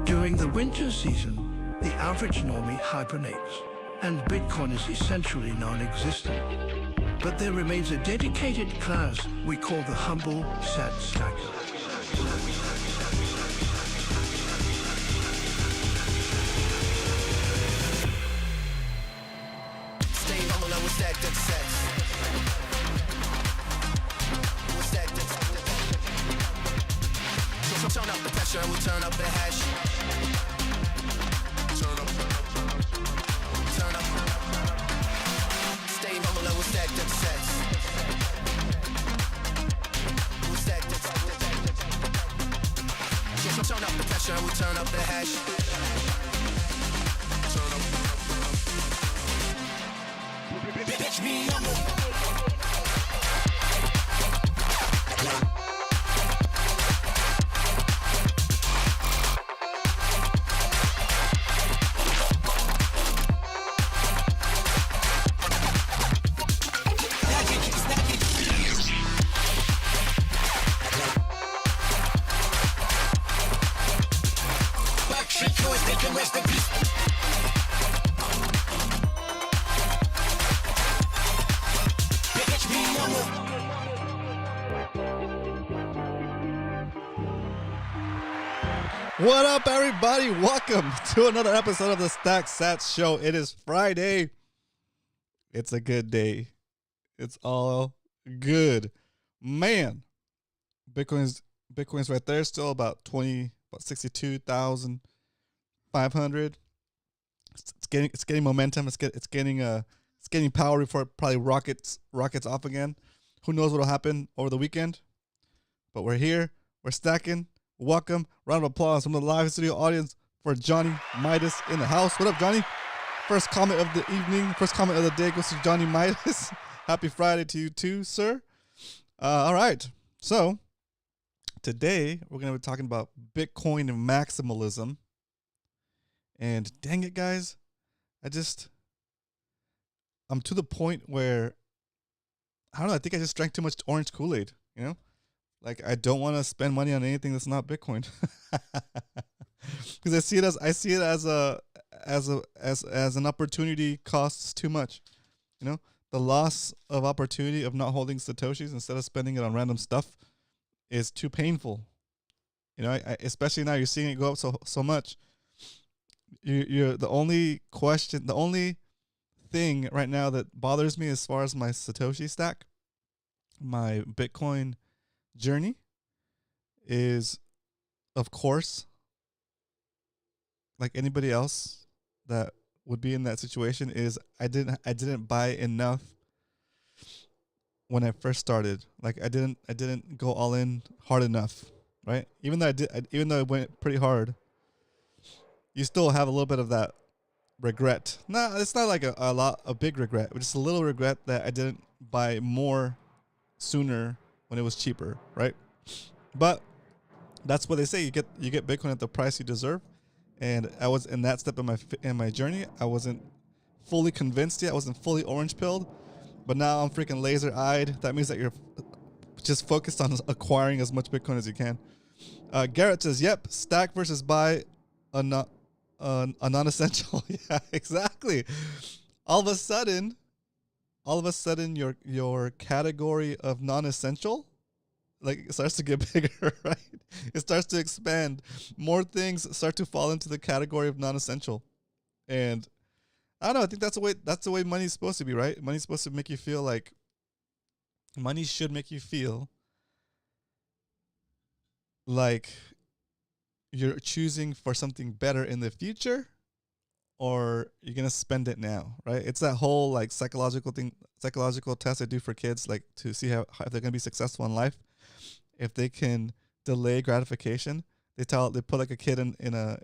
During the winter season, the average normie hibernates, and Bitcoin is essentially non-existent. But there remains a dedicated class we call the humble sat stacker. Stay humble and we'll stack that sets. We'll stack that. So turn up the pressure and we'll turn up the hash. Turn up. Turn up. Stay humble and we'll stack that sets. We'll stack that. So turn up the pressure and we'll turn up the hash. Turn up. Bitch me humble. What up, everybody? Welcome to another episode of the Stack Sats Show. It is Friday. It's a good day. It's all good. Man, Bitcoin's right there, still about 62,500. It's getting momentum. It's getting power before it probably rockets off again. Who knows what'll happen over the weekend? But we're here. We're stacking. Welcome. Round of applause from the live studio audience for Johnny Midas in the house. What up, Johnny? First comment of the evening, first comment of the day goes to Johnny Midas. Happy Friday to you too, sir. All right. So today we're going to be talking about Bitcoin and maximalism. And dang it, guys. I'm to the point where, I don't know, I think I just drank too much orange Kool-Aid, you know? Like, I don't want to spend money on anything that's not Bitcoin, because I see it as an opportunity costs too much. You know, the loss of opportunity of not holding Satoshis instead of spending it on random stuff is too painful. You know, I especially now you're seeing it go up so much. You're the only thing right now that bothers me as far as my Satoshi stack, my Bitcoin journey, is, of course, like anybody else that would be in that situation, is I didn't buy enough when I first started. Like I didn't go all in hard enough, right? Even though I went pretty hard, you still have a little bit of that regret. No, it's not like a big regret, but just a little regret that I didn't buy more sooner when it was cheaper, right? But that's what they say. You get Bitcoin at the price you deserve. And I was in that step in my journey. I wasn't fully convinced yet. I wasn't fully orange pilled. But now I'm freaking laser eyed. That means that you're just focused on acquiring as much Bitcoin as you can. Garrett says, "Yep, stack versus buy a non-essential." Yeah, exactly. All of a sudden, your category of non-essential, like, it starts to get bigger, right? It starts to expand. More things start to fall into the category of non-essential. And I don't know, I think that's the way money's supposed to be, right? Money should make you feel like you're choosing for something better in the future, or you're going to spend it now, right? It's that whole like psychological test I do for kids, like to see how if they're going to be successful in life. If they can delay gratification, they put like a kid in a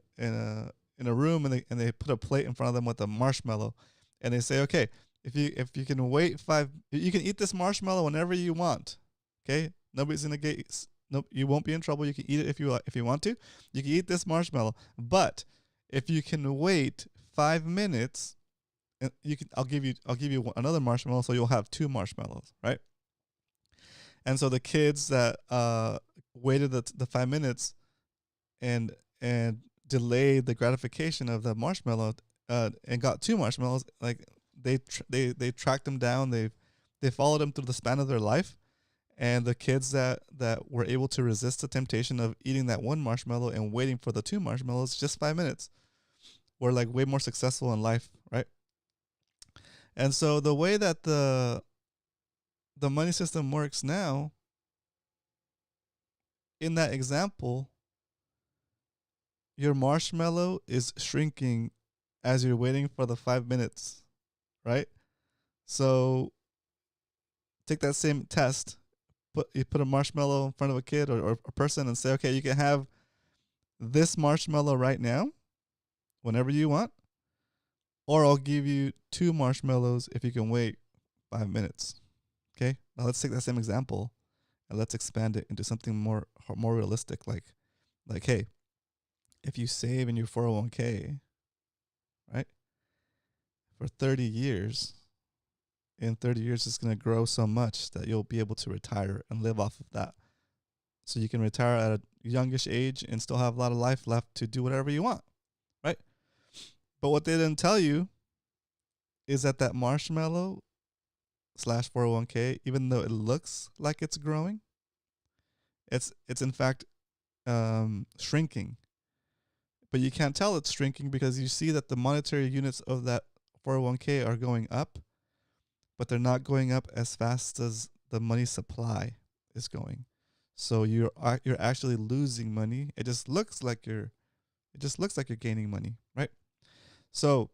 room, and they put a plate in front of them with a marshmallow, and they say, okay, if you can wait you can eat this marshmallow whenever you want. Okay, nobody's gonna get. Nope, you won't be in trouble. You can eat it if you want to. You can eat this marshmallow, but if you can wait 5 minutes, and I'll give you another marshmallow, so you'll have 2 marshmallows, right? And so the kids that waited the 5 minutes and delayed the gratification of the marshmallow and got 2 marshmallows, like they tracked them down, they followed them through the span of their life. And the kids that were able to resist the temptation of eating that 1 marshmallow and waiting for the 2 marshmallows, just 5 minutes, were like way more successful in life, right? And so the way that the money system works now, in that example, your marshmallow is shrinking as you're waiting for the 5 minutes, right? So take that same test. You put a marshmallow in front of a kid or a person and say, okay, you can have this marshmallow right now, whenever you want, or I'll give you 2 marshmallows if you can wait 5 minutes. Okay, now let's take that same example and let's expand it into something more realistic. Like, hey, if you save in your 401k, right, for 30 years, in 30 years, it's going to grow so much that you'll be able to retire and live off of that. So you can retire at a youngish age and still have a lot of life left to do whatever you want, right? But what they didn't tell you is that marshmallow / 401k, even though it looks like it's growing, it's in fact shrinking. But you can't tell it's shrinking because you see that the monetary units of that 401k are going up, but they're not going up as fast as the money supply is going. So you're actually losing money. It just looks like you're gaining money, right? So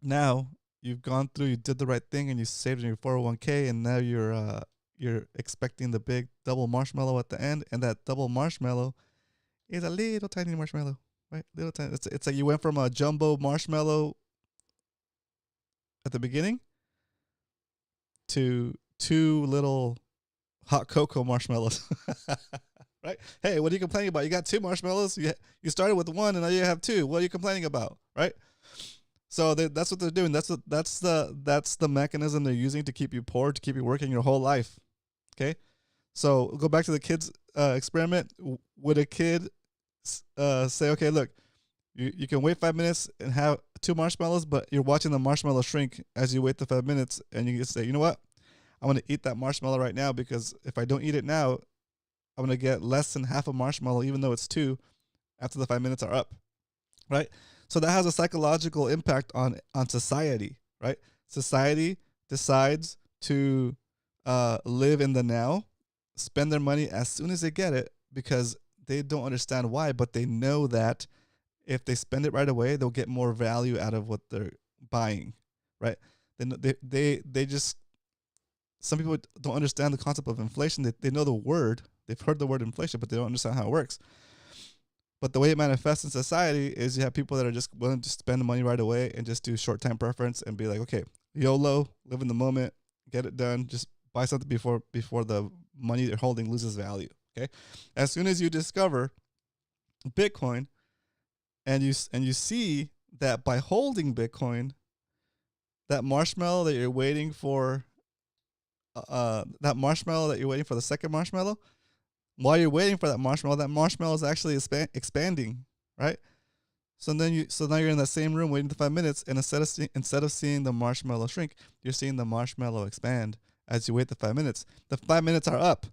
now you've gone through, you did the right thing, and you saved in your 401k, and now you're expecting the big double marshmallow at the end, and that double marshmallow is a little tiny marshmallow, right? Little tiny. It's like you went from a jumbo marshmallow at the beginning to 2 little hot cocoa marshmallows, right? Hey, what are you complaining about? You got 2 marshmallows. You started with 1, and now you have 2. What are you complaining about, right? So that's what they're doing. That's the mechanism they're using to keep you poor, to keep you working your whole life. Okay, so go back to the kids experiment. Would a kid say, okay, look, you can wait 5 minutes and have 2 marshmallows, but you're watching the marshmallow shrink as you wait the 5 minutes, and you just say, you know what? I'm going to eat that marshmallow right now, because if I don't eat it now, I'm going to get less than half a marshmallow, even though it's 2, after the 5 minutes are up, right? So that has a psychological impact on society, right? Society decides to live in the now, spend their money as soon as they get it, because they don't understand why, but they know that if they spend it right away, they'll get more value out of what they're buying, right? Then they just, some people don't understand the concept of inflation. They know the word, they've heard the word inflation, but they don't understand how it works. But the way it manifests in society is you have people that are just willing to spend the money right away and just do short-time preference and be like, okay, YOLO, live in the moment, get it done, just buy something before the money they're holding loses value. Okay, as soon as you discover Bitcoin and you see that by holding Bitcoin, that marshmallow that you're waiting for, the second marshmallow, while you're waiting for that marshmallow is actually expanding, right? So now you're in that same room waiting the 5 minutes, and instead of seeing the marshmallow shrink, you're seeing the marshmallow expand as you wait the 5 minutes. The 5 minutes are up.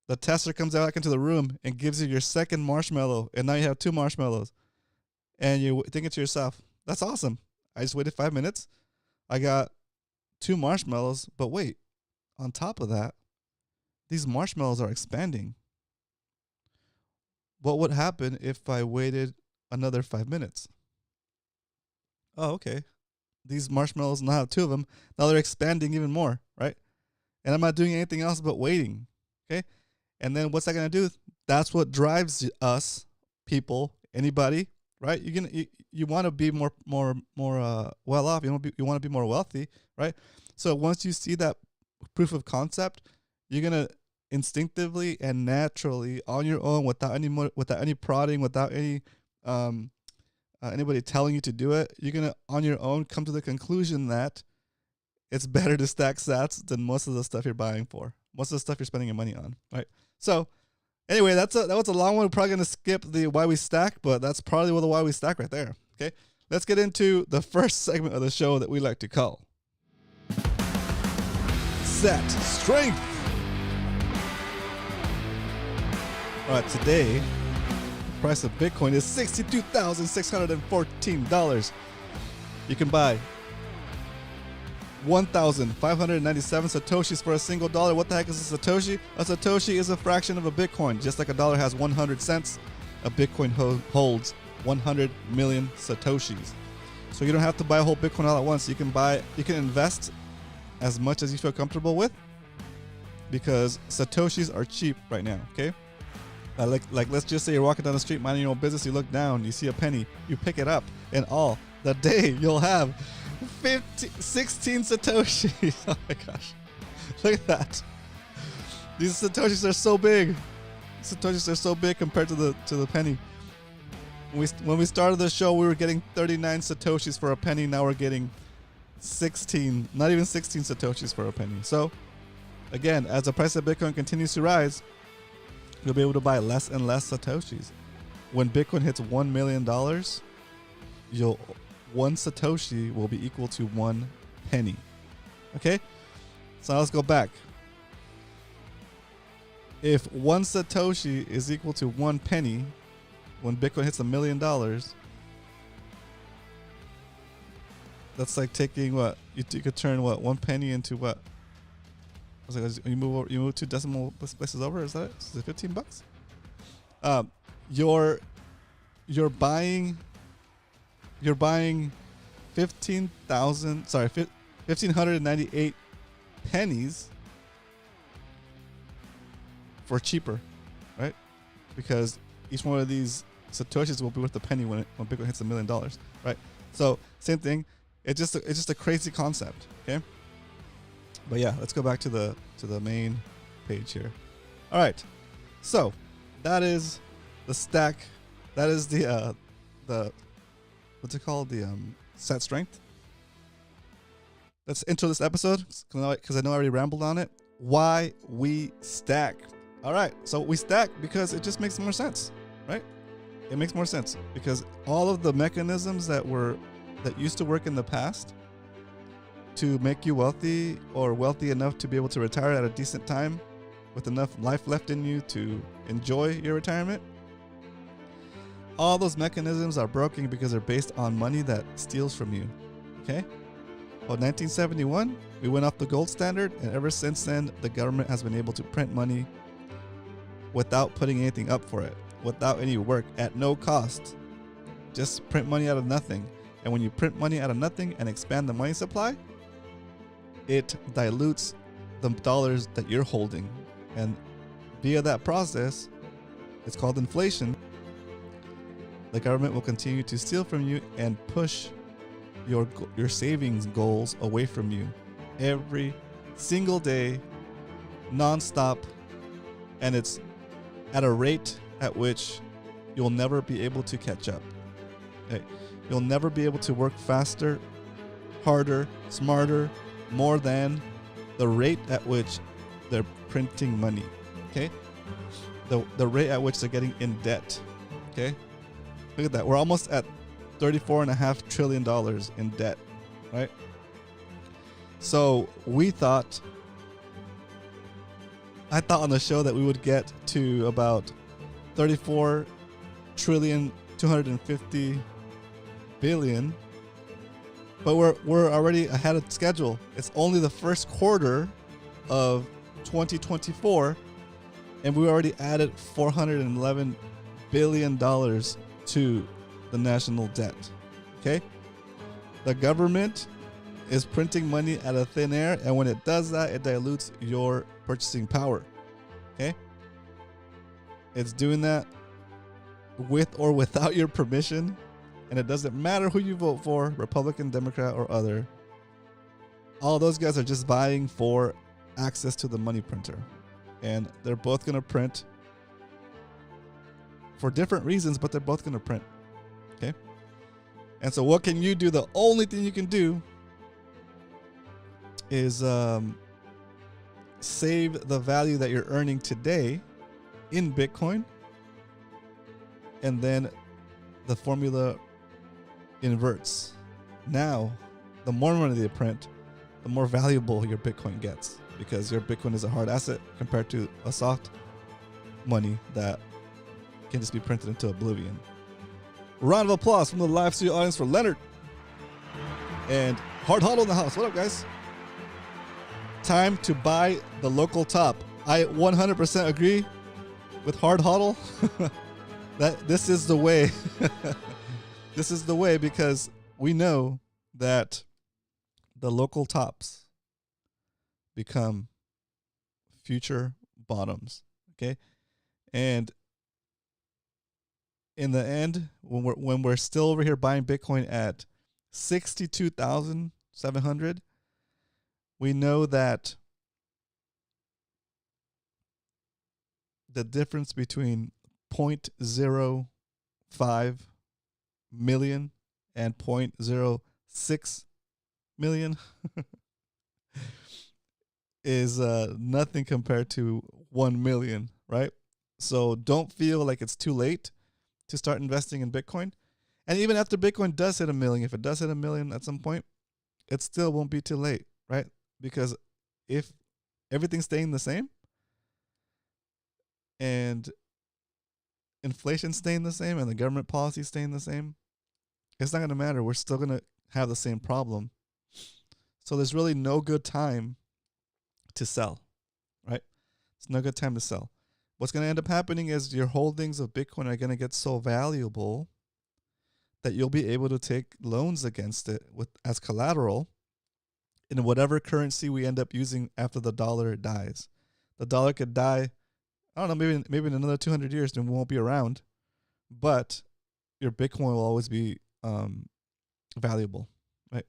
The tester comes back into the room and gives you your second marshmallow, and now you have 2 marshmallows. And you're thinking to yourself, that's awesome. I just waited 5 minutes. I got 2 marshmallows, but wait, on top of that, these marshmallows are expanding. What would happen if I waited another 5 minutes? Oh, okay. These marshmallows now have 2 of them. Now they're expanding even more, right? And I'm not doing anything else but waiting. Okay. And then what's that going to do? That's what drives us, people, anybody, right? You want to be more well off. You want to be more wealthy, right? So once you see that proof of concept, you're going to instinctively and naturally, on your own, without any prodding, without any anybody telling you to do it, you're going to, on your own, come to the conclusion that it's better to stack sats than most of the stuff you're buying for. Most of the stuff you're spending your money on, right? So anyway, that was a long one. We're probably going to skip the why we stack, but that's probably the why we stack right there, okay? Let's get into the first segment of the show that we like to call Set Strength. All right, today, the price of Bitcoin is $62,614. You can buy 1,597 Satoshis for a single dollar. What the heck is a Satoshi? A Satoshi is a fraction of a Bitcoin. Just like a dollar has 100 cents, a Bitcoin holds 100 million Satoshis. So you don't have to buy a whole Bitcoin all at once. You can invest as much as you feel comfortable with, because Satoshis are cheap right now, okay? Like let's just say you're walking down the street minding your own business, you look down, you see a penny, you pick it up, and all the day you'll have 16 Satoshis. Oh my gosh. Look at that. These Satoshis are so big. Satoshis are so big compared to the penny. When we started the show, we were getting 39 Satoshis for a penny. Now we're getting 16, not even 16 Satoshis for a penny. So again, as the price of Bitcoin continues to rise, you'll be able to buy less and less Satoshis. When Bitcoin hits $1 million, one Satoshi will be equal to 1 penny. Okay? So let's go back. If 1 Satoshi is equal to 1 penny, when Bitcoin hits $1 million, that's like taking what? You could turn what? 1 penny into what? I was like, you move 2 decimal places over. Is that it? Is it $15? You're buying 1,598 pennies for cheaper, right? Because each one of these Satoshis will be worth a penny when Bitcoin hits $1 million, right? So same thing. It's just a crazy concept, okay? But yeah, let's go back to the main page here. All right, so that is the stack. That is the what's it called? The set strength. Let's intro this episode because I know I already rambled on it. Why we stack. All right, so we stack because it just makes more sense, right? It makes more sense because all of the mechanisms that used to work in the past to make you wealthy or wealthy enough to be able to retire at a decent time with enough life left in you to enjoy your retirement, all those mechanisms are broken because they're based on money that steals from you, okay? Well, 1971, we went off the gold standard, and ever since then, the government has been able to print money without putting anything up for it, without any work, at no cost. Just print money out of nothing. And when you print money out of nothing and expand the money supply, it dilutes the dollars that you're holding. And via that process, it's called inflation, the government will continue to steal from you and push your savings goals away from you every single day, nonstop, and it's at a rate at which you'll never be able to catch up. Okay? You'll never be able to work faster, harder, smarter, more than the rate at which they're printing money. Okay? The rate at which they're getting in debt. Okay? Look at that. We're almost at $34.5 trillion in debt, right? So I thought on the show that we would get to about 34,250,000,000,000, but we're already ahead of schedule. It's only the first quarter of 2024, and we already added $411 billion to the national debt. Okay? The government is printing money out of thin air, and when it does that, it dilutes your purchasing power. Okay? It's doing that with or without your permission, and it doesn't matter who you vote for, Republican, Democrat, or other. All those guys are just vying for access to the money printer, and they're both going to print for different reasons, but they're both going to print. Okay? And so what can you do? The only thing you can do is save the value that you're earning today in Bitcoin, and then the formula inverts. Now, the more money they print, the more valuable your Bitcoin gets, because your Bitcoin is a hard asset compared to a soft money that can just be printed into oblivion. Round of applause from the live studio audience for Leonard and Hard Huddle in the house. What up, guys? Time to buy the local top. I 100% agree with Hard Huddle that this is the way. This is the way, because we know that the local tops become future bottoms. Okay, and in the end, when we're still over here buying Bitcoin at 62,700, we know that the difference between 0.05 million and 0.06 million is nothing compared to 1 million, right? So don't feel like it's too late to start investing in Bitcoin. And even after Bitcoin does hit 1 million, if it does hit 1 million at some point, it still won't be too late, right? Because if everything's staying the same and inflation staying the same and the government policy staying the same, it's not going to matter. We're still going to have the same problem. So there's really no good time to sell, right? It's no good time to sell. What's going to end up happening is your holdings of Bitcoin are going to get so valuable that you'll be able to take loans against it as collateral in whatever currency we end up using after the dollar dies. The dollar could die, I don't know, maybe in another 200 years, then we won't be around, but your Bitcoin will always be valuable, right?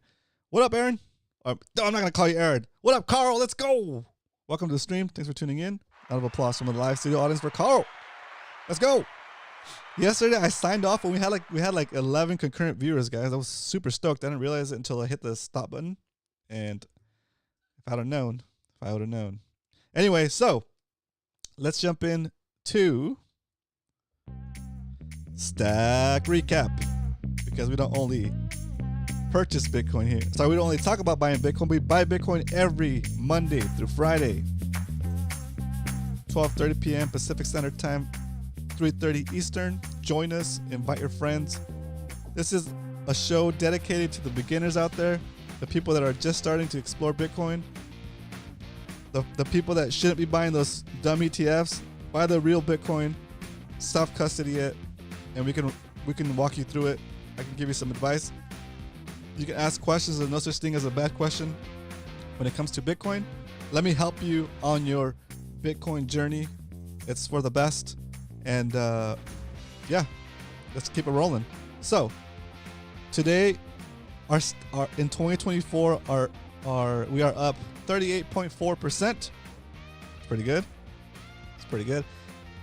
What up, Aaron? No, I'm not going to call you Aaron. What up, Carl? Let's go. Welcome to the stream. Thanks for tuning in. Round of applause from the live studio audience for Carl. Let's go. Yesterday I signed off when we had like 11 concurrent viewers, guys. I was super stoked. I didn't realize it until I hit the stop button. And if I would have known. Anyway, so let's jump in to Stack Recap, because we don't only purchase Bitcoin here. Sorry, we don't only talk about buying Bitcoin, we buy Bitcoin every Monday through Friday. 12:30 p.m. Pacific Standard Time, 3:30 Eastern. Join us, invite your friends. This is a show dedicated to the beginners out there, the people that are just starting to explore Bitcoin, the people that shouldn't be buying those dumb ETFs. Buy the real Bitcoin, self-custody it, and we can walk you through it. I can give you some advice. You can ask questions. There's no such thing as a bad question when it comes to Bitcoin. Let me help you on your Bitcoin journey. It's for the best. And yeah, let's keep it rolling. So today, our in 2024, we are up 38.4%. Pretty good. It's pretty good.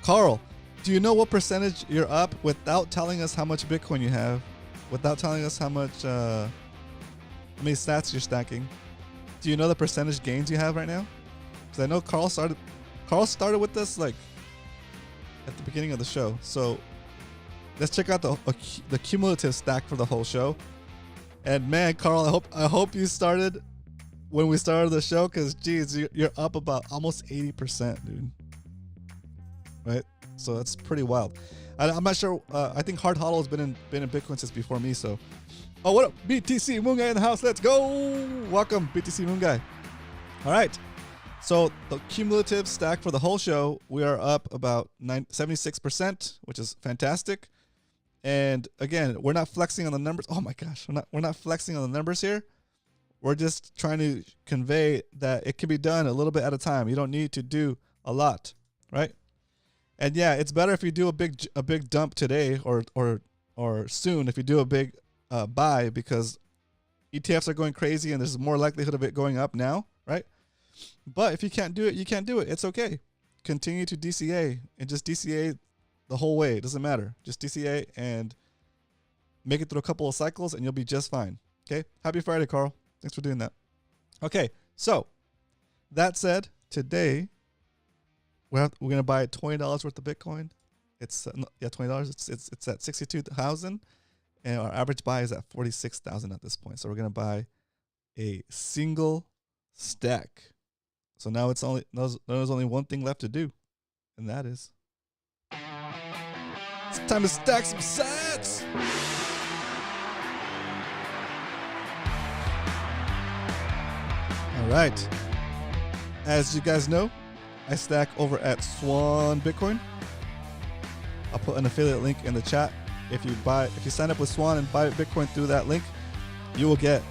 Carl, do you know what percentage you're up without telling us how much Bitcoin you have, without telling us how many stats you're stacking? Do you know the percentage gains you have right now? Because I know Carl started with this like at the beginning of the show. So let's check out the cumulative stack for the whole show. And man, Carl, I hope you started when we started the show, because geez, you're up about almost 80%, dude. Right? So that's pretty wild. I'm not sure. I think Hard Hodl has been in Bitcoin since before me. So, oh, what up, BTC Moon Guy in the house? Let's go. Welcome, BTC Moon Guy. All right. So the cumulative stack for the whole show, we are up about 76%, which is fantastic. And again, we're not flexing on the numbers. Oh my gosh, we're not flexing on the numbers here. We're just trying to convey that it can be done a little bit at a time. You don't need to do a lot, right? And yeah, it's better if you do a big dump today or soon if you do a big buy, because ETFs are going crazy and there's more likelihood of it going up now, right? But if you can't do it, you can't do it. It's okay. Continue to DCA and just DCA the whole way. It doesn't matter. Just DCA and Make it through a couple of cycles and you'll be just fine. Okay. Happy Friday, Carl. Thanks for doing that. Okay. So that said, today we're going to buy $20 worth of Bitcoin. It's $20. It's at 62,000 and our average buy is at 46,000 at this point. So we're going to buy a single stack. So now there's only one thing left to do, and that is it's time to stack some sats. All right. As you guys know, I stack over at Swan Bitcoin. I'll put an affiliate link in the chat. If you sign up with Swan and buy Bitcoin through that link, you will get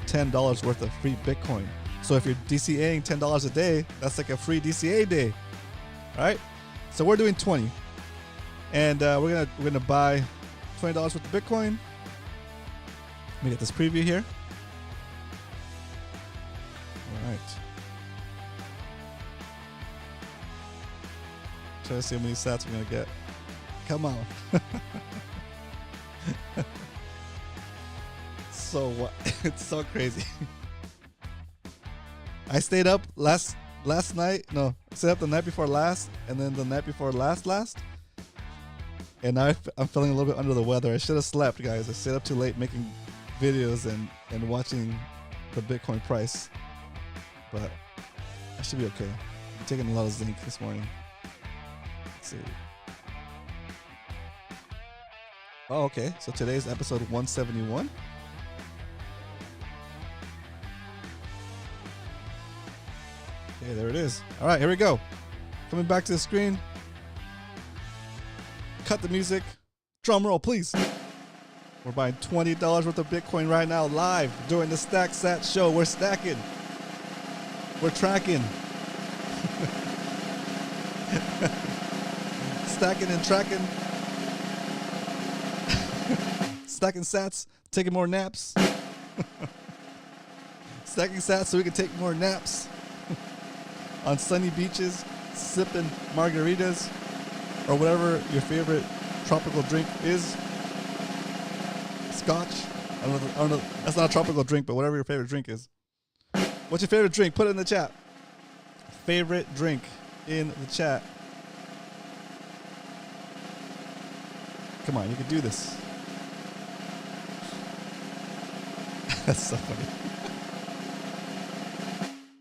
$10 worth of free Bitcoin. So if you're DCAing $10 a day, that's like a free DCA day. All right. So we're doing 20, and we're gonna buy $20 worth of Bitcoin. Let me get this preview here. All right. Try to see how many sats we're gonna get. Come on. So what? It's so crazy. I stayed up last night. No, I stayed up the night before last, and then the night before last. And now I'm feeling a little bit under the weather. I should have slept, guys. I stayed up too late making videos and watching the Bitcoin price. But I should be okay. I'm taking a lot of zinc this morning. Let's see. Oh, okay. So today's episode 171. Okay, there it is. All right, here we go. Coming back to the screen. Cut the music. Drum roll, please. We're buying $20 worth of Bitcoin right now, live during the Stack Sat show. We're stacking. We're tracking. Stacking and tracking. Stacking sats, taking more naps. Stacking sats so we can take more naps. On sunny beaches, sipping margaritas, or whatever your favorite tropical drink is. Scotch. I don't know. That's not a tropical drink, but whatever your favorite drink is. What's your favorite drink? Put it in the chat. Favorite drink in the chat. Come on, you can do this. That's so funny.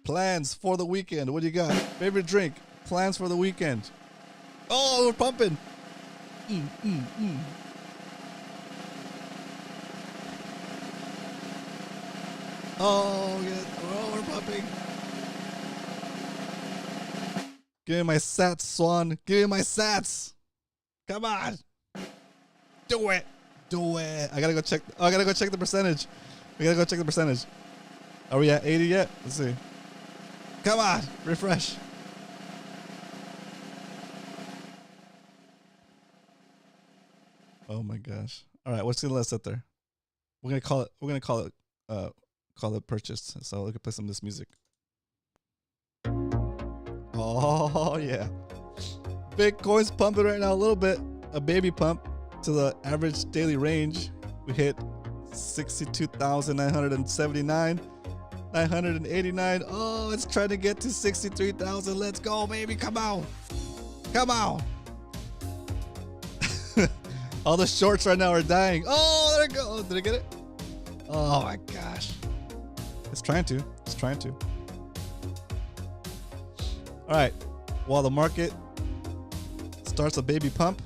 Plans for the weekend. What do you got? Favorite drink. Plans for the weekend. Oh, we're pumping. Oh, good. Oh, we're pumping. Give me my sats, Swan. Give me my sats. Come on. Do it. Do it. I gotta go check. Oh, I gotta go check the percentage. We gotta go check the percentage. Are we at 80 yet? Let's see. Come on, refresh. Oh my gosh! All right, what's gonna let us sit there? We're gonna call it purchased. So we can play some of this music. Oh yeah, Bitcoin's pumping right now a little bit. A baby pump to the average daily range. We hit 62,979. 989. Oh, it's trying to get to 63,000. Let's go, baby. Come on. Come on. All the shorts right now are dying. Oh, there it goes. Did I get it? Oh my gosh. It's trying to. It's trying to. All right. While the market starts a baby pump,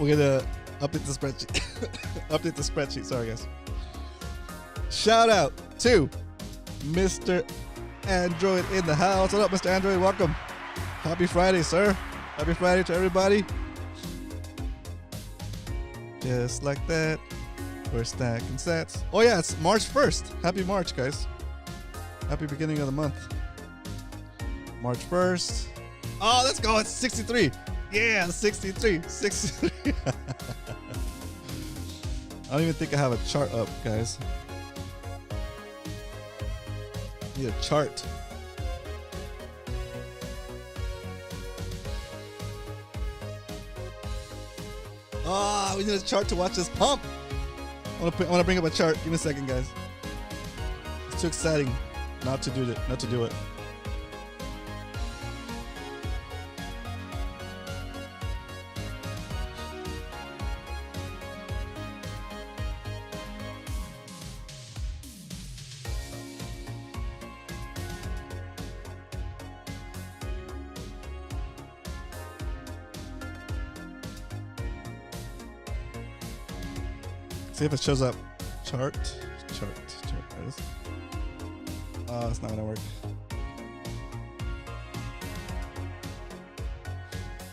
we're going to update the spreadsheet. Update the spreadsheet. Sorry, guys. Shout out to Mr. Android in the house. What up, Mr. Android? Welcome. Happy Friday, sir. Happy Friday to everybody. Just like that. We're stacking sats. Oh, yeah, it's March 1st. Happy March, guys. Happy beginning of the month. March 1st. Oh, let's go. It's 63. Yeah, 63. 63. I don't even think I have a chart up, guys. Need a chart. Oh, we need a chart to watch this pump. I want to bring up a chart. Give me a second, guys. It's too exciting not to do it. Not to do it. See if it shows up. Chart. There it is. Oh, it's not gonna work.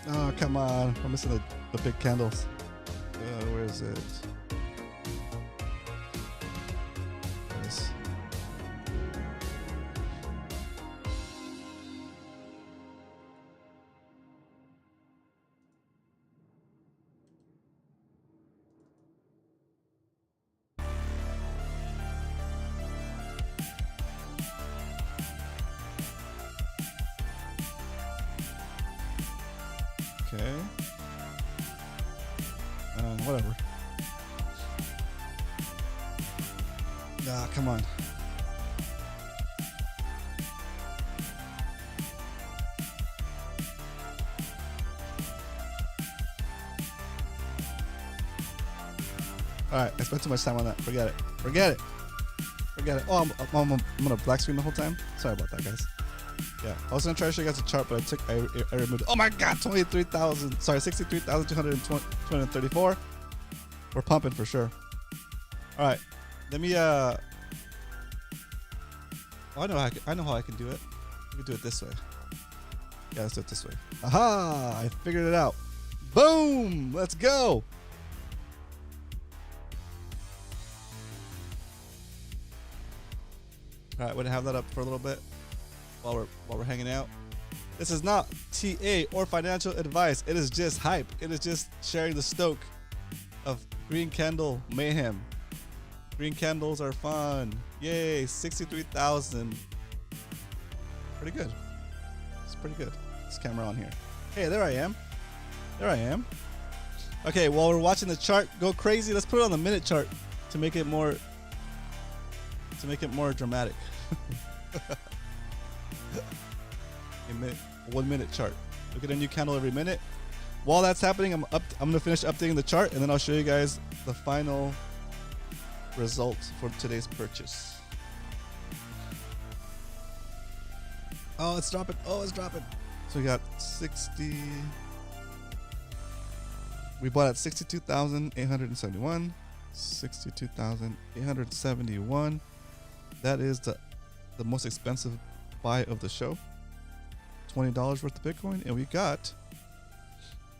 Oh, come on. I'm missing the big candles. Where is it? This. Okay. Whatever. Ah, come on. Alright, I spent too much time on that. Forget it. Oh, I'm gonna black screen the whole time? Sorry about that, guys. Yeah, I was gonna try to show you guys a chart, but I removed it. Oh my god, 63,234. We're pumping for sure. All right, let me I know how I can do it. We can do it this way. Yeah, let's do it this way. Aha, I figured it out. Boom, let's go. All right, we're gonna have that up for a little bit while we're hanging out. This is not TA or financial advice. It is just hype. It is just sharing the stoke of green candle mayhem. Green candles are fun. Yay, 63,000. Pretty good. It's pretty good. This camera on here. Hey, there I am. Okay, while we're watching the chart go crazy, let's put it on the minute chart to make it more dramatic. A minute, 1 minute chart. Look at a new candle every minute. While that's happening, I'm gonna finish updating the chart, and then I'll show you guys the final results for today's purchase. Oh, it's dropping. So we got 60. We bought at 62,871. 62,871. That is the most expensive buy of the show. $20 worth of Bitcoin, and we got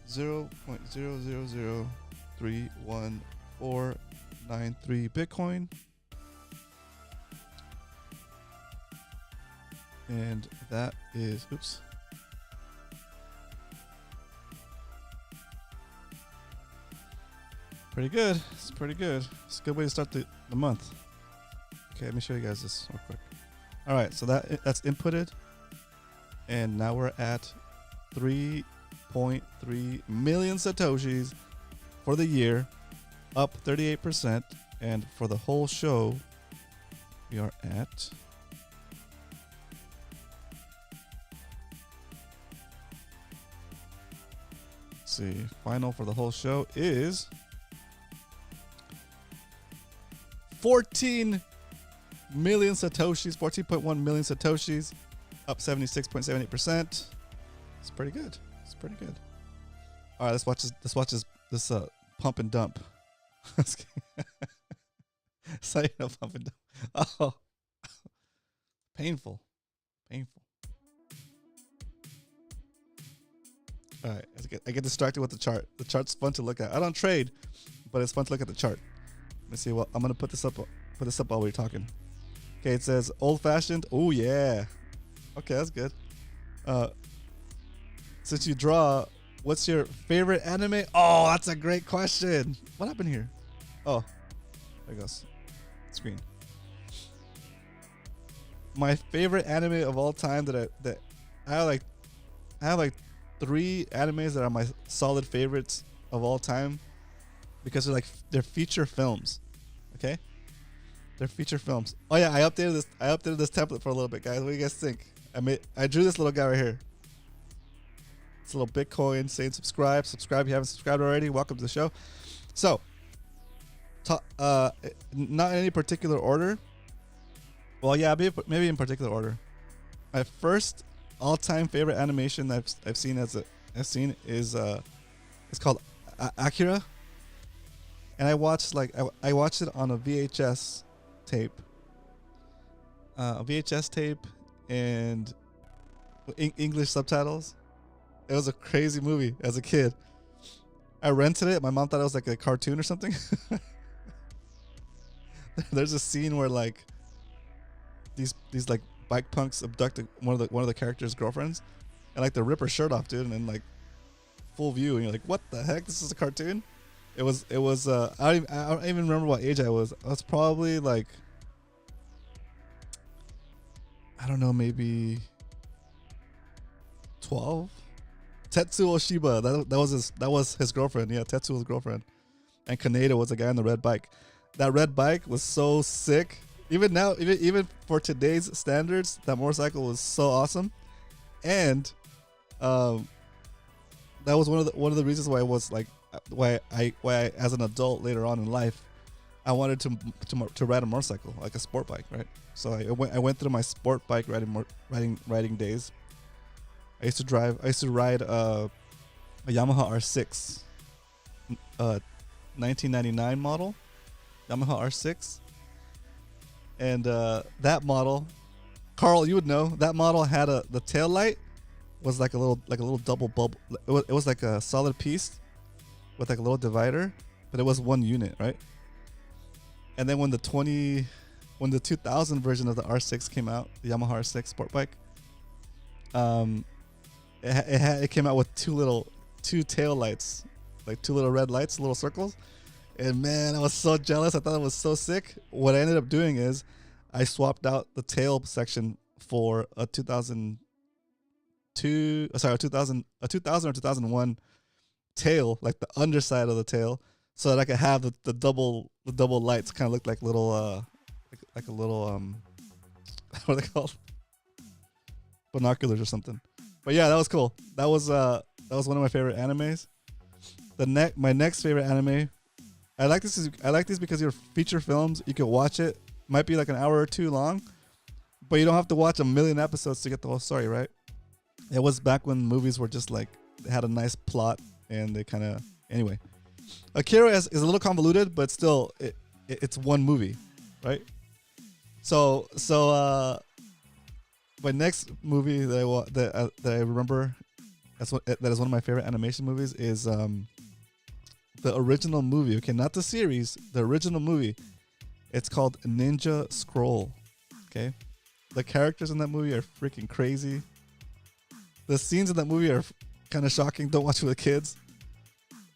0.000319493 Bitcoin. And that is, oops. Pretty good. It's pretty good. It's a good way to start the month. Okay, let me show you guys this real quick. All right, so that's inputted. And now we're at 3.3 million Satoshis for the year, up 38%. And for the whole show, we are at final for the whole show is 14 million Satoshis, 14.1 million Satoshis, up 76.78%. It's pretty good. All right, let's watch this pump and dump. Say no pump and dump. Oh, painful. All right, I get distracted with the chart. The chart's fun to look at. I don't trade, but it's fun to look at the chart. Let me see. Well, I'm gonna put this up while we're talking. Okay, it says old fashioned. Oh yeah. Okay, that's good. Since you draw, what's your favorite anime? Oh, that's a great question. What happened here? Oh, there it goes. Screen. My favorite anime of all time that I have like 3 animes that are my solid favorites of all time. because they're feature films. Okay, they're feature films. Oh yeah, I updated this template for a little bit, guys. What do you guys think? I drew this little guy right here. It's a little Bitcoin saying subscribe. Subscribe if you haven't subscribed already. Welcome to the show. So, not in any particular order. Well, yeah, maybe in particular order. My first all-time favorite animation that I've seen is it's called Akira, and I watched it on a VHS tape. And English subtitles. It was a crazy movie as a kid. I rented it. My mom thought it was like a cartoon or something. There's a scene where like these like bike punks abduct one of the characters' girlfriends, and like they rip her shirt off, dude, and then like full view, and you're like, what the heck? This is a cartoon? It was. I don't even remember what age I was. I was probably like, I don't know, maybe 12. Tetsuo Shiba, that was his girlfriend. Yeah, Tetsuo's girlfriend. And Kaneda was the guy on the red bike. That red bike was so sick. Even now, even for today's standards, that motorcycle was so awesome. And that was one of the reasons why I was like, why I as an adult later on in life, I wanted to ride a motorcycle, like a sport bike, right? So I went through my sport bike riding days. I used to ride a Yamaha R6, 1999 model, Yamaha R6, and that model, Carl, you would know, that model had the tail light was like a little double bulb. It was like a solid piece with like a little divider, but it was one unit, right? And then when the 2000 version of the R6 came out, the Yamaha R6 sport bike, it came out with two tail lights, like two little red lights, little circles. And man, I was so jealous. I thought it was so sick. What I ended up doing is I swapped out the tail section for a 2000 or 2001 tail, like the underside of the tail, so that I could have the double lights, kind of look like little like a little what are they called? Binoculars or something. But yeah, that was cool. That was one of my favorite animes. My next favorite anime, I like this because you're feature films. You can watch it. Might be like an hour or two long, but you don't have to watch a million episodes to get the whole story, right? It was back when movies were just like, they had a nice plot and they kind of, anyway. Akira is a little convoluted, but still it's one movie, right? So my next movie that I remember that is one of my favorite animation movies is the original movie. Okay, not the series, the original movie. It's called Ninja Scroll. Okay, the characters in that movie are freaking crazy. The scenes in that movie are kind of shocking. Don't watch it with kids.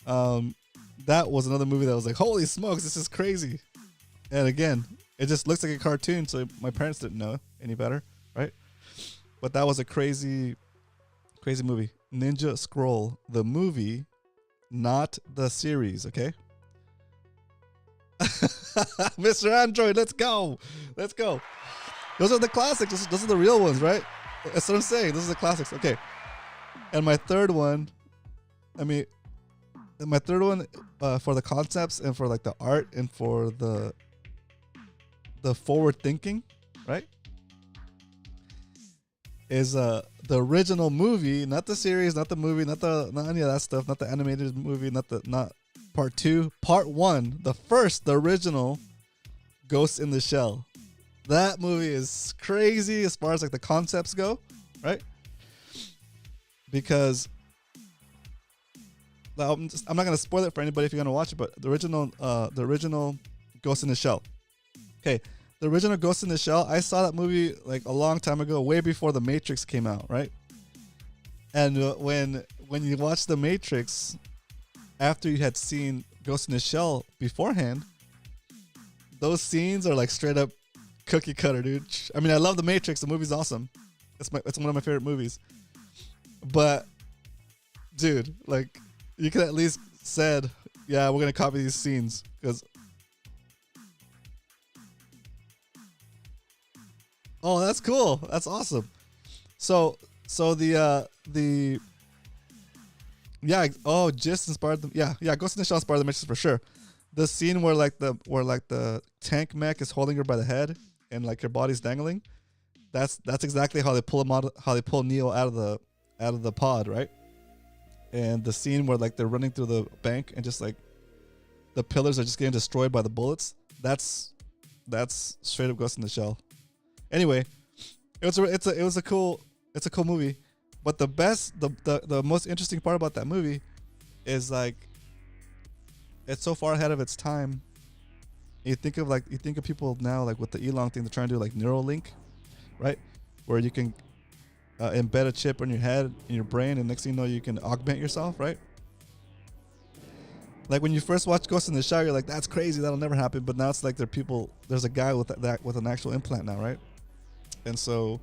That was another movie that was like, holy smokes, this is crazy. And again, it just looks like a cartoon, so my parents didn't know any better, right? But that was a crazy movie. Ninja Scroll, the movie, not the series, okay? Mr. Android, let's go. Those are the classics. Those are the real ones, right? That's what I'm saying. Those are the classics. Okay. And my third one, for the concepts and for like the art and for the forward thinking, right? Is the original movie, not the series, not the movie, not any of that stuff, not the animated movie, not part 2, part 1, the original Ghost in the Shell. That movie is crazy as far as like the concepts go, right? Because I'm not gonna spoil it for anybody if you're gonna watch it, but the original Ghost in the Shell. Okay, the original Ghost in the Shell, I saw that movie like a long time ago, way before The Matrix came out, right? And when you watch The Matrix, after you had seen Ghost in the Shell beforehand, those scenes are like straight up cookie cutter, dude. I mean, I love The Matrix. The movie's awesome. It's one of my favorite movies. But, dude, like, you could at least said, Yeah, we're gonna copy these scenes because. Oh, that's cool. That's awesome. So the yeah, oh, just inspired them. Yeah, Ghost in the Shell inspired the Matrix for sure. The scene where the tank mech is holding her by the head and like her body's dangling. That's exactly how they pull him out. How they pull Neo out of the pod, right? And the scene where like they're running through the bank and just like the pillars are just getting destroyed by the bullets. That's straight up Ghost in the Shell. Anyway, it was a cool movie, but the most interesting part about that movie is like it's so far ahead of its time. You think of people now like with the Elon thing, they're trying to do like Neuralink, right? Where you can embed a chip on your head, in your brain, and next thing you know, you can augment yourself, right? Like when you first watch Ghost in the Shell, you're like, that's crazy, that'll never happen. But now it's like there's a guy with that with an actual implant now, right? And so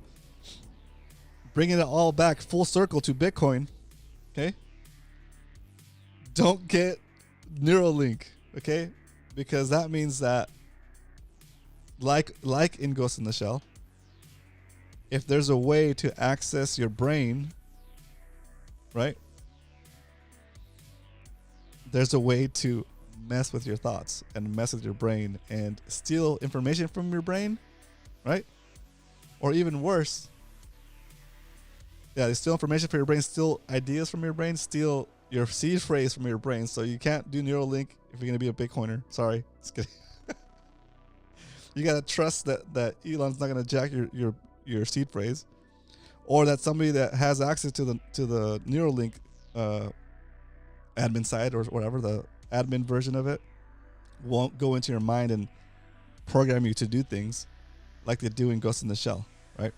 bringing it all back full circle to Bitcoin, okay? Don't get Neuralink, okay? Because that means that like in Ghost in the Shell, if there's a way to access your brain, right? There's a way to mess with your thoughts and mess with your brain and steal information from your brain, right? Or even worse, they steal information from your brain, steal ideas from your brain, steal your seed phrase from your brain. So you can't do Neuralink if you're gonna be a Bitcoiner. Sorry, just kidding. You gotta trust that Elon's not gonna jack your seed phrase, or that somebody that has access to the Neuralink admin side or whatever, the admin version of it, won't go into your mind and program you to do things like they do in Ghost in the Shell, right?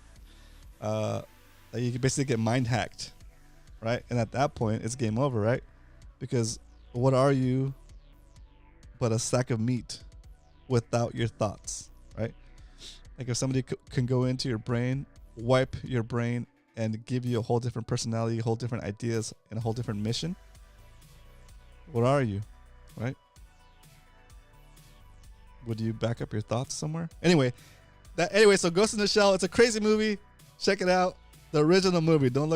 You can basically get mind hacked, right? And at that point, it's game over, right? Because what are you but a sack of meat without your thoughts, right? Like if somebody can go into your brain, wipe your brain, and give you a whole different personality, a whole different ideas, and a whole different mission, what are you, right? Would you back up your thoughts somewhere? Anyway, so Ghost in the Shell, it's a crazy movie. Check it out. The original movie. Don't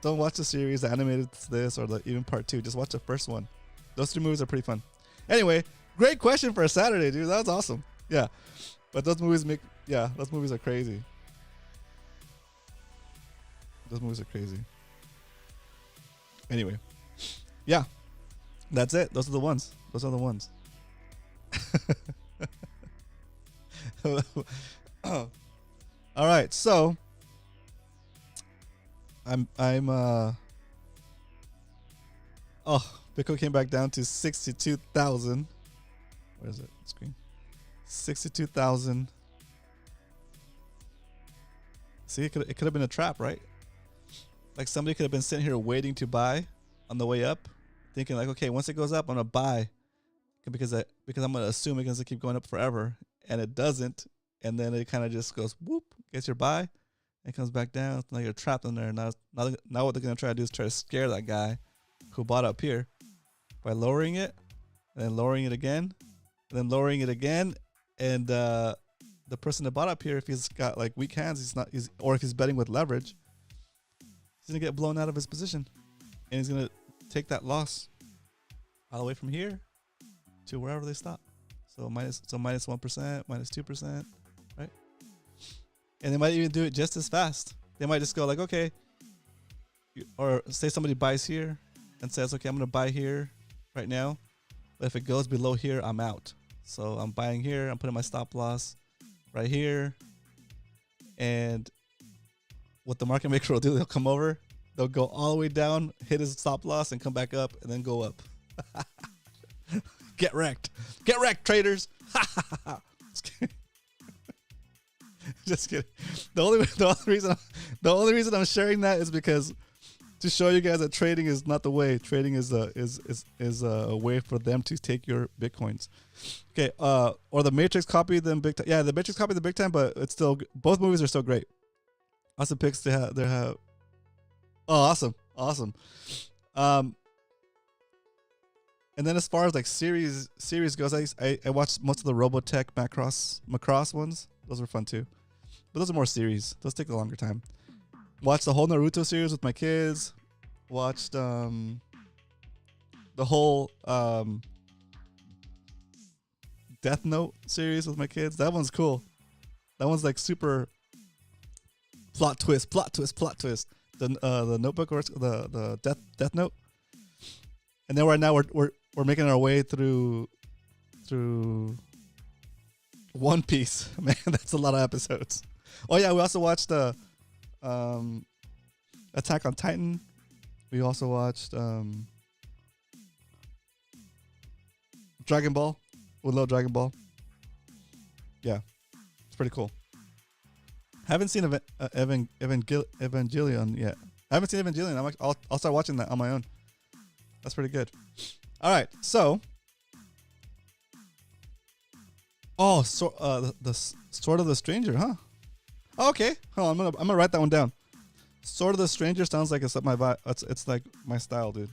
watch the series, the animated this, or even part 2. Just watch the first one. Those 3 movies are pretty fun. Anyway, great question for a Saturday, dude. That was awesome. Yeah. But those movies are crazy. Those movies are crazy. Anyway. Yeah. That's it. Those are the ones. All right, so Bitcoin came back down to 62,000. Where is it? Screen. 62,000. See, it could have been a trap, right? Like somebody could have been sitting here waiting to buy on the way up, thinking like, okay, once it goes up, I'm gonna buy because I'm gonna assume it's gonna keep going up forever, and it doesn't, and then it kind of just goes whoop, gets your buy, and comes back down. Now you're trapped in there. Now what they're gonna try to do is try to scare that guy who bought up here by lowering it, and then lowering it again, and then lowering it again, and the person that bought up here, if he's got like weak hands, or if he's betting with leverage, he's gonna get blown out of his position, and he's gonna take that loss all the way from here to wherever they stop. So minus 1%, minus 2%, right? And they might even do it just as fast. They might just go like, okay, or say somebody buys here and says, okay, I'm gonna buy here right now, but if it goes below here, I'm out. So I'm buying here, I'm putting my stop loss right here, and what the market maker will do, they'll come over, they'll go all the way down, hit his stop loss, and come back up, and then go up. Get wrecked, traders. Just kidding. Just kidding. The only reason I'm sharing that is because to show you guys that trading is not the way. Trading is a way for them to take your bitcoins. Okay, or the Matrix copy them big time. Yeah, the Matrix copy the big time, but it's still, both movies are still great. Awesome picks. They have. Oh, awesome. And then as far as like series goes, I watched most of the Robotech Macross ones. Those were fun too. But those are more series. Those take a longer time. Watched the whole Naruto series with my kids. Watched the whole Death Note series with my kids. That one's cool. That one's like super plot twist. The Notebook or the Death Note. And then right now we're making our way through One Piece. Man, that's a lot of episodes. Oh yeah, we also watched Attack on Titan. We also watched Dragon Ball. We love Dragon Ball. Yeah, it's pretty cool. Haven't seen Evangelion yet. I haven't seen Evangelion. I'll start watching that on my own. That's pretty good. All right, so the Sword of the Stranger, huh? Okay, hold on. I'm gonna write that one down. Sword of the Stranger sounds like it's up my vibe. It's like my style, dude.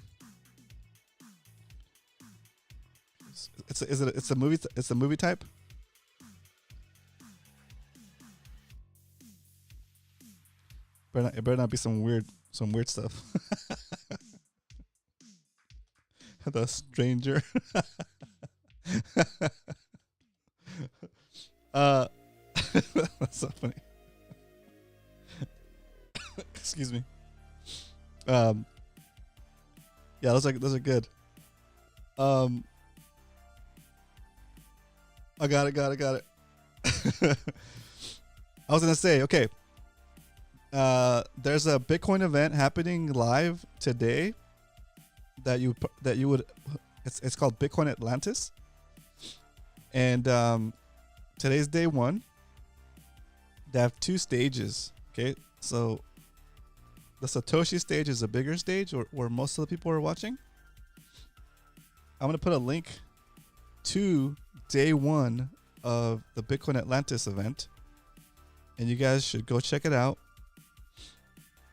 It's a movie. It's a movie type. It better not be some weird stuff. The Stranger. That's so funny. Excuse me. Yeah, those are good. I got it. I was gonna say, okay. There's a Bitcoin event happening live today that you would. It's called Bitcoin Atlantis, and today's day one. They have 2 stages. Okay, so the Satoshi stage is a bigger stage where most of the people are watching. I'm gonna put a link to day 1 of the Bitcoin Atlantis event, and you guys should go check it out.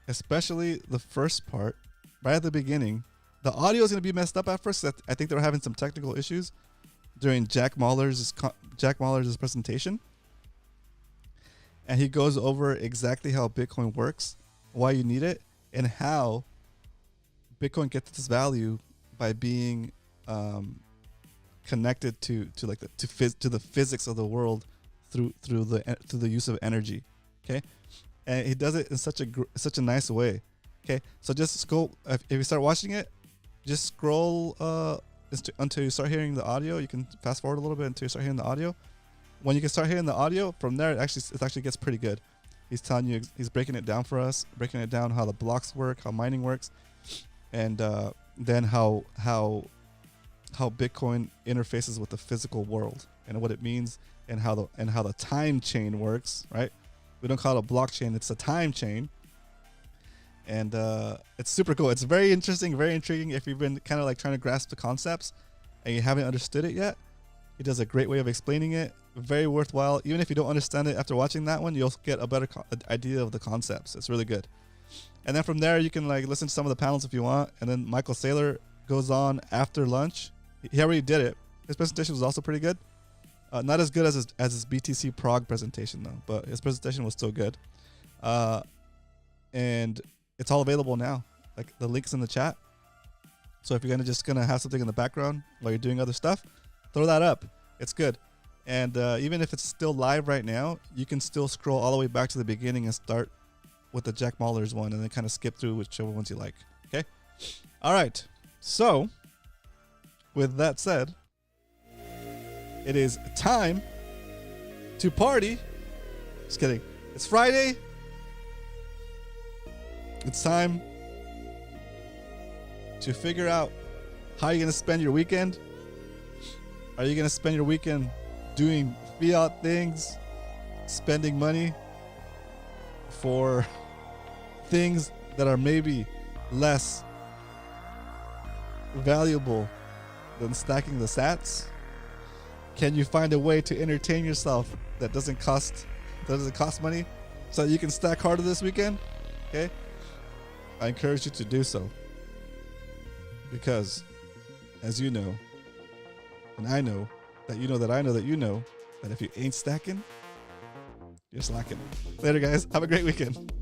Especially the first part, right at the beginning. The audio is gonna be messed up at first. I think they were having some technical issues during Jack Mahler's presentation, and he goes over exactly how Bitcoin works, why you need it, and how Bitcoin gets its value by being connected to the physics of the world through the use of energy. Okay, and he does it in such a nice way. Okay, so just scroll. If you start watching it, just scroll until you start hearing the audio. You can fast forward a little bit until you start hearing the audio. When you can start hearing the audio, from there it actually gets pretty good. He's telling you, he's breaking it down for us, breaking it down how the blocks work, how mining works, and then how Bitcoin interfaces with the physical world and what it means, and how the time chain works. Right? We don't call it a blockchain; it's a time chain, and it's super cool. It's very interesting, very intriguing. If you've been kind of like trying to grasp the concepts and you haven't understood it yet, he does a great way of explaining it. Very worthwhile. Even if you don't understand it after watching that one, you'll get a better idea of the concepts. It's really good. And then from there, you can like listen to some of the panels if you want. And then Michael Saylor goes on after lunch. He already did it. His presentation was also pretty good. Not as good as his BTC Prague presentation though, but his presentation was still good. And it's all available now. Like the link's in the chat. So if you're gonna have something in the background while you're doing other stuff, throw that up. It's good. And even if it's still live right now, you can still scroll all the way back to the beginning and start with the Jack Mahler's one, and then kind of skip through whichever ones you like. Okay. All right. So with that said, it is time to party. Just kidding. It's Friday. It's time to figure out how you're going to spend your weekend. Are you going to spend your weekend doing fiat things, spending money for things that are maybe less valuable than stacking the sats? Can you find a way to entertain yourself that doesn't cost money so that you can stack harder this weekend? Okay? I encourage you to do so, because as you know, and I know that you know that I know that you know that if you ain't stacking, you're slacking. Later, guys. Have a great weekend.